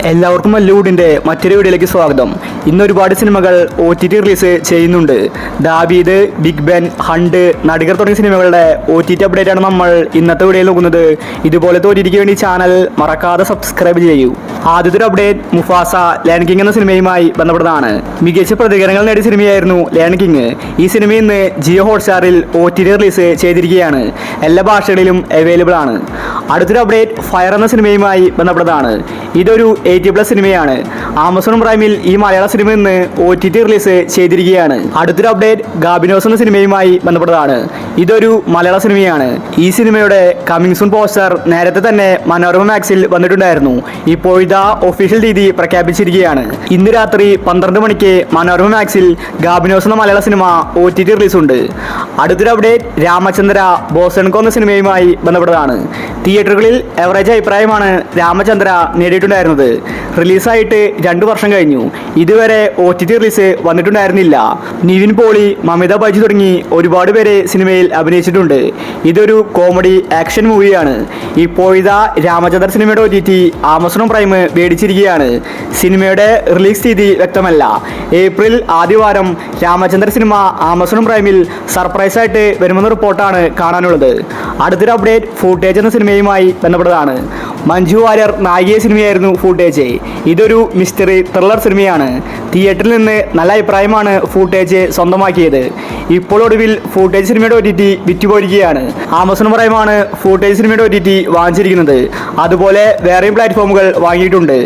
എല്ലാവർക്കും മല്ലൂഡിൻ്റെ മറ്റൊരു വീഡിയോയിലേക്ക് സ്വാഗതം. ഇന്ന് ഒരുപാട് സിനിമകൾ OTT റിലീസ് ചെയ്യുന്നുണ്ട്. ദാവീദ്, ബിഗ് ബെൻ, ഹണ്ട്, നടികർ തുടങ്ങിയ സിനിമകളുടെ OTT അപ്ഡേറ്റ് ആണ് നമ്മൾ ഇന്നത്തെ വീഡിയോയിൽ നോക്കുന്നത്. ഇതുപോലത്തെ OTTക്ക് വേണ്ടി ചാനൽ മറക്കാതെ സബ്സ്ക്രൈബ് ചെയ്യൂ. ആദ്യത്തെ ഒരു അപ്ഡേറ്റ് മുഫാസ ലയൺ കിങ് എന്ന സിനിമയുമായി ബന്ധപ്പെട്ടതാണ്. മികച്ച പ്രതികരണങ്ങൾ നേടിയ സിനിമയായിരുന്നു ലയൺ കിങ്. ഈ സിനിമ ഇന്ന് ജിയോ ഹോട്ട്സ്റ്റാറിൽ OTT റിലീസ് ചെയ്തിരിക്കുകയാണ്. എല്ലാ ഭാഷകളിലും അവൈലബിൾ ആണ്. അടുത്തൊരു അപ്ഡേറ്റ് ഫയർ എന്ന സിനിമയുമായി ബന്ധപ്പെട്ടതാണ്. ഇതൊരു 80+ സിനിമയാണ്. ആമസോൺ പ്രൈമിൽ ഈ മലയാള സിനിമ ഇന്ന് OTT റിലീസ് ചെയ്തിരിക്കുകയാണ്. അടുത്തൊരു അപ്ഡേറ്റ് ഗാബിനോസ് എന്ന സിനിമയുമായി ബന്ധപ്പെട്ടതാണ്. ഇതൊരു മലയാള സിനിമയാണ്. ഈ സിനിമയുടെ കമ്മിങ് സൂൺ പോസ്റ്റർ നേരത്തെ തന്നെ മനോരമ മാക്സിൽ വന്നിട്ടുണ്ടായിരുന്നു. ഇപ്പോഴത്തെ ഒഫീഷ്യൽ തീയതി പ്രഖ്യാപിച്ചിരിക്കുകയാണ്. ഇന്ന് രാത്രി 12 മണിക്ക് മനോരമ മാക്സിൽ ഗാബിനോസ് എന്ന മലയാള സിനിമ OTT റിലീസ് ഉണ്ട്. അടുത്തൊരു അപ്ഡേറ്റ് രാമചന്ദ്ര ബോസൻകോ എന്ന സിനിമയുമായി ബന്ധപ്പെട്ടതാണ്. തിയേറ്ററുകളിൽ എവറേജ് അഭിപ്രായമാണ് രാമചന്ദ്ര നേടിയിട്ടുണ്ടായിരുന്നത്. റിലീസായിട്ട് 2 വർഷം കഴിഞ്ഞു. ഇതുവരെ OTT റിലീസ് വന്നിട്ടുണ്ടായിരുന്നില്ല. നിവിൻ പോളി, മമിത ബൈജു തുടങ്ങി ഒരുപാട് പേര് സിനിമയിൽ അഭിനയിച്ചിട്ടുണ്ട്. ഇതൊരു കോമഡി ആക്ഷൻ മൂവിയാണ്. ഇപ്പോഴത്തെ രാമചന്ദ്ര സിനിമയുടെ OTT ആമസോൺ പ്രൈം മേടിച്ചിരിക്കുകയാണ്. സിനിമയുടെ റിലീസ് തീയതി വ്യക്തമല്ല. ഏപ്രിൽ ആദ്യവാരം രാമചന്ദ്ര സിനിമ ആമസോൺ പ്രൈമിൽ സർപ്രൈസ് ആയിട്ട് വരുമെന്ന റിപ്പോർട്ടാണ് കാണാനുള്ളത്. അടുത്തൊരു അപ്ഡേറ്റ് ഫൂട്ടേജ് എന്ന സിനിമയുമായി ബന്ധപ്പെട്ടതാണ്. മഞ്ജു വാര്യർ നായിക സിനിമയായിരുന്നു ഫൂട്ടേജ്. ഇതൊരു മിസ്റ്ററി ത്രില്ലർ സിനിമയാണ്. തിയേറ്ററിൽ നിന്ന് നല്ല അഭിപ്രായമാണ് ഫൂട്ടേജ് സ്വന്തമാക്കിയത്. ഇപ്പോൾ ഒടുവിൽ ഫൂട്ടേജ് സിനിമയുടെ OTT വിറ്റുപോയിരിക്കുകയാണ്. ആമസോൺ പ്രൈമാണ് ഫൂട്ടേജ് സിനിമയുടെ OTT വാങ്ങിച്ചിരിക്കുന്നത്. അതുപോലെ വേറെയും പ്ലാറ്റ്ഫോമുകൾ വാങ്ങിയിട്ടുണ്ട്.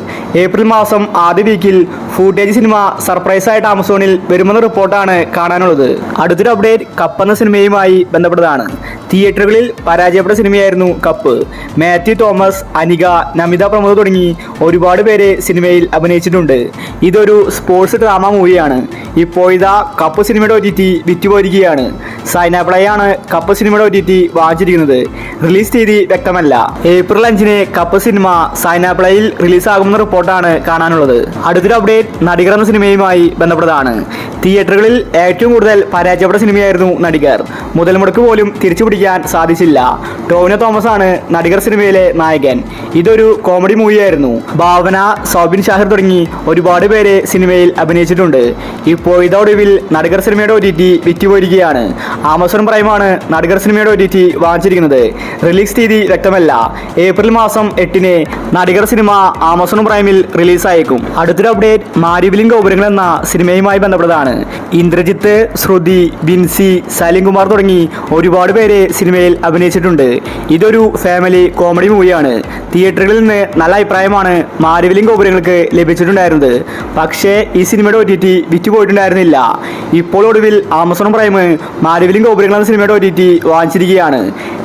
ഏപ്രിൽ മാസം ആദ്യ വീക്കിൽ ഫൂട്ടേജ് സിനിമ സർപ്രൈസ് ആയിട്ട് ആമസോണിൽ വരുമെന്ന റിപ്പോർട്ടാണ് കാണാനുള്ളത്. അടുത്തൊരു അപ്ഡേറ്റ് കപ്പ് എന്ന സിനിമയുമായി ബന്ധപ്പെട്ടതാണ്. തിയേറ്ററുകളിൽ പരാജയപ്പെട്ട സിനിമയായിരുന്നു കപ്പ്. മാത്യു തോമസ്, അനിക, നമിത പ്രമോദ് തുടങ്ങി ഒരുപാട് പേര് സിനിമയിൽ അഭിനയിച്ചിട്ടുണ്ട്. ഇതൊരു സ്പോർട്സ് ഡ്രാമ മൂവിയാണ്. ഇപ്പോഴത്തെ കപ്പ് സിനിമയുടെ OTT വിറ്റുപോയിരിക്കുകയാണ്. സൈനാപ്ലയാണ് കപ്പ് സിനിമയുടെ OTT വാങ്ങിച്ചിരിക്കുന്നത്. റിലീസ് തീയതി വ്യക്തമല്ല. ഏപ്രിൽ 5-ന് കപ്പ് സിനിമ സൈനാപ്ലയിൽ റിലീസാകുമെന്ന റിപ്പോർട്ടാണ് കാണാനുള്ളത്. അടുത്തൊരു അപ്ഡേറ്റ് നടികർ എന്ന സിനിമയുമായി ബന്ധപ്പെട്ടതാണ്. തിയേറ്ററുകളിൽ ഏറ്റവും കൂടുതൽ പരാജയപ്പെട്ട സിനിമയായിരുന്നു നടികർ. മുതൽ മുടക്ക് പോലും തിരിച്ചു പിടിക്കാൻ സാധിച്ചില്ല. ടോവിനോ തോമസ് ആണ് നടികർ സിനിമയിലെ നായകൻ. ഇതൊരു കോമഡി മൂവിയായിരുന്നു. ഭാവന, സൗബിൻ ഷാഹിർ തുടങ്ങി ഒരുപാട് പേര് സിനിമയിൽ അഭിനയിച്ചിട്ടുണ്ട്. ഇപ്പോഴത്തെ ഒടുവിൽ നടികർ സിനിമയുടെ OTT വിറ്റുപോയിരിക്കുകയാണ്. ആമസോൺ പ്രൈമാണ് നടികർ സിനിമയുടെ OTT വാങ്ങിച്ചിരിക്കുന്നത്. റിലീസ് തീയതി വ്യക്തമല്ല. ഏപ്രിൽ മാസം 8-ന് നടികർ സിനിമ ആമസോൺ പ്രൈമിൽ റിലീസായേക്കും. അടുത്തൊരു അപ്ഡേറ്റ് മാരിവിലിൻ ഗോപുരങ്ങൾ എന്ന സിനിമയുമായി ബന്ധപ്പെട്ടതാണ്. ഇന്ദ്രജിത്ത്, ശ്രുതി, ബിൻസി, സലീം കുമാർ തുടങ്ങി ഒരുപാട് പേര് സിനിമയിൽ അഭിനയിച്ചിട്ടുണ്ട്. ഇതൊരു ഫാമിലി കോമഡി മൂവിയാണ്. തിയേറ്ററുകളിൽ നിന്ന് നല്ല അഭിപ്രായമാണ് മാരിവിലിൻ ഗോപുരങ്ങൾക്ക് ലഭിച്ചിട്ടുണ്ടായിരുന്നത്. പക്ഷേ ഈ സിനിമയുടെ OTT വിറ്റുപോയിട്ടുണ്ടായിരുന്നില്ല. ഇപ്പോൾ ഒടുവിൽ ആമസോൺ പ്രൈം മാരിവിലിൻ ഗോപുരങ്ങൾ എന്ന സിനിമയുടെ OTT വാങ്ങിച്ചിരിക്കുകയാണ്.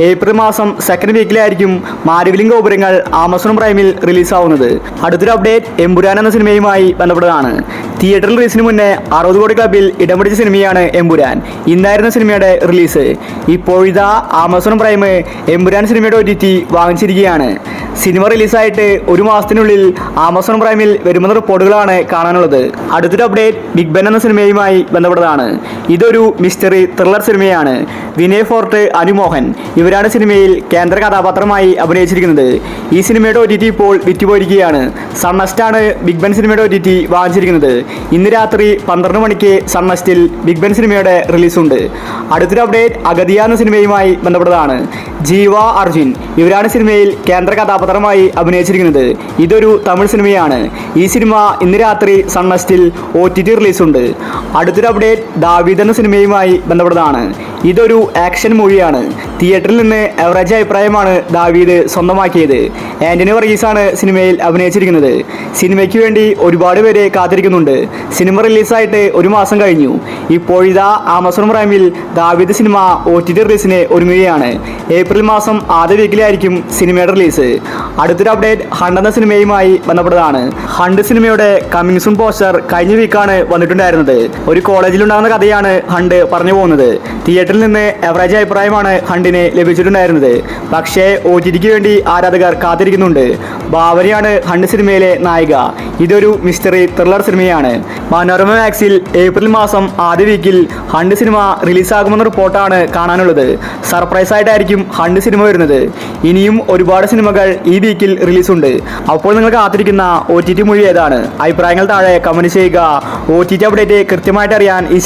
ഏപ്രിൽ മാസം 2nd വീക്കിലായിരിക്കും മാരിവിലിൻ ഗോപുരങ്ങൾ ആമസോൺ പ്രൈമിൽ റിലീസാവുന്നത്. അടുത്തൊരു അപ്ഡേറ്റ് എമ്പുരാൻ എന്ന സിനിമയുമായി ബന്ധപ്പെട്ടതാണ്. തിയേറ്ററിൽ റിലീസിന് മുന്നേ 60 കോടി ക്ലബിൽ ഇടം പിടിച്ച സിനിമയാണ് എമ്പുരാൻ. ഇന്നായിരുന്നു സിനിമയുടെ റിലീസ്. ഇപ്പോഴത്തെ ആമസോൺ പ്രൈം എമ്പുരാൻ സിനിമയുടെ OTT വാങ്ങിച്ചിരിക്കുകയാണ്. സിനിമ റിലീസായിട്ട് 1 മാസത്തിനുള്ളിൽ ആമസോൺ പ്രൈമിൽ വരുമെന്ന റിപ്പോർട്ടുകളാണ് കാണാനുള്ളത്. അടുത്തൊരു അപ്ഡേറ്റ് ബിഗ് ബെൻ എന്ന സിനിമയുമായി ബന്ധപ്പെട്ടതാണ്. ഇതൊരു മിസ്റ്ററി ത്രില്ലർ സിനിമയാണ്. വിനയ് ഫോർട്ട്, അനുമോഹൻ ഇവരാണ് സിനിമയിൽ കേന്ദ്ര കഥാപാത്രമായി അഭിനയിച്ചിരിക്കുന്നത്. ഈ സിനിമയുടെ OTT ഇപ്പോൾ വിറ്റുപോയിരിക്കുകയാണ്. സൺനെസ്റ്റാണ് ബിഗ് ബെൻ സിനിമയുടെ OTT വാങ്ങിച്ചിരിക്കുന്നത്. ഇന്ന് രാത്രി 12 മണിക്ക് സൺനെസ്റ്റിൽ ബിഗ് ബെൻ സിനിമയുടെ റിലീസുണ്ട്. അടുത്തൊരു അപ്ഡേറ്റ് അഗതിയ എന്ന സിനിമയുമായി ബന്ധപ്പെട്ടതാണ്. ജീവ, അർജുൻ ഇവരാണ് സിനിമയിൽ കേന്ദ്ര കഥാപാത്രമായി അഭിനയിച്ചിരിക്കുന്നത്. ഇതൊരു തമിഴ് സിനിമയാണ്. ഈ സിനിമ ഇന്ന് രാത്രി സൺനെസ്റ്റിൽ OTT റിലീസുണ്ട്. അടുത്തൊരു അപ്ഡേറ്റ് ദാവീദ് എന്ന സിനിമയുമായി ബന്ധപ്പെട്ടതാണ്. ഇതൊരു ആക്ഷൻ മൂവിയാണ്. തിയേറ്ററിൽ നിന്ന് എവറേജ് അഭിപ്രായമാണ് ദാവീദ് സ്വന്തമാക്കിയത്. ആന്റണി വർഗീസാണ് സിനിമയിൽ അഭിനയിച്ചിരിക്കുന്നത്. സിനിമയ്ക്ക് വേണ്ടി ഒരുപാട് പേര് കാത്തിരിക്കുന്നുണ്ട്. സിനിമ റിലീസായിട്ട് 1 മാസം കഴിഞ്ഞു. ഇപ്പോഴത്തെ ആമസോൺ പ്രൈമിൽ ദാവീദ് സിനിമ OTT റിലീസിന് ഒരുങ്ങുകയാണ്. ഏപ്രിൽ മാസം ആദ്യ വീക്കിലായിരിക്കും സിനിമയുടെ റിലീസ്. അടുത്തൊരു അപ്ഡേറ്റ് ഹണ്ട് എന്ന സിനിമയുമായി ബന്ധപ്പെട്ടതാണ്. ഹണ്ട് സിനിമയുടെ കമ്മിങ് സൂൺ പോസ്റ്റർ കഴിഞ്ഞ വീക്കാണ് വന്നിട്ടുണ്ടായിരുന്നത്. ഒരു കോളേജിലുണ്ടാകുന്ന കഥയാണ് ഹണ്ട് പറഞ്ഞു പോകുന്നത്. തിയേറ്ററിൽ നിന്ന് എവറേജ് അഭിപ്രായമാണ് ഹണ്ടിന് ലഭിച്ചിട്ടുണ്ടായിരുന്നത്. ഉണ്ടായിരുന്നത്. പക്ഷേ OTTക്ക് വേണ്ടി ആരാധകർ കാത്തിരിക്കുന്നുണ്ട്. ഭാവനയാണ് ഹണ്ട് സിനിമയിലെ നായിക. ഇതൊരു മിസ്റ്ററി ത്രില്ലർ സിനിമയാണ്. മനോരമ മാക്സിൽ ഏപ്രിൽ മാസം ആദ്യ വീക്കിൽ ഹണ്ട് സിനിമ റിലീസാകുമെന്ന റിപ്പോർട്ടാണ് കാണാനുള്ളത്. സർപ്രൈസ് ആയിട്ടായിരിക്കും ഹണ്ട് സിനിമ വരുന്നത്. ഇനിയും ഒരുപാട് സിനിമകൾ ഈ വീക്കിൽ റിലീസുണ്ട്. അപ്പോൾ നിങ്ങൾ കാത്തിരിക്കുന്ന OTT മൂവി ഏതാണ്? അഭിപ്രായങ്ങൾ താഴെ കമന്റ് ചെയ്യുക. OTT അപ്ഡേറ്റ് കൃത്യമായിട്ട് അറിയാൻ ഈ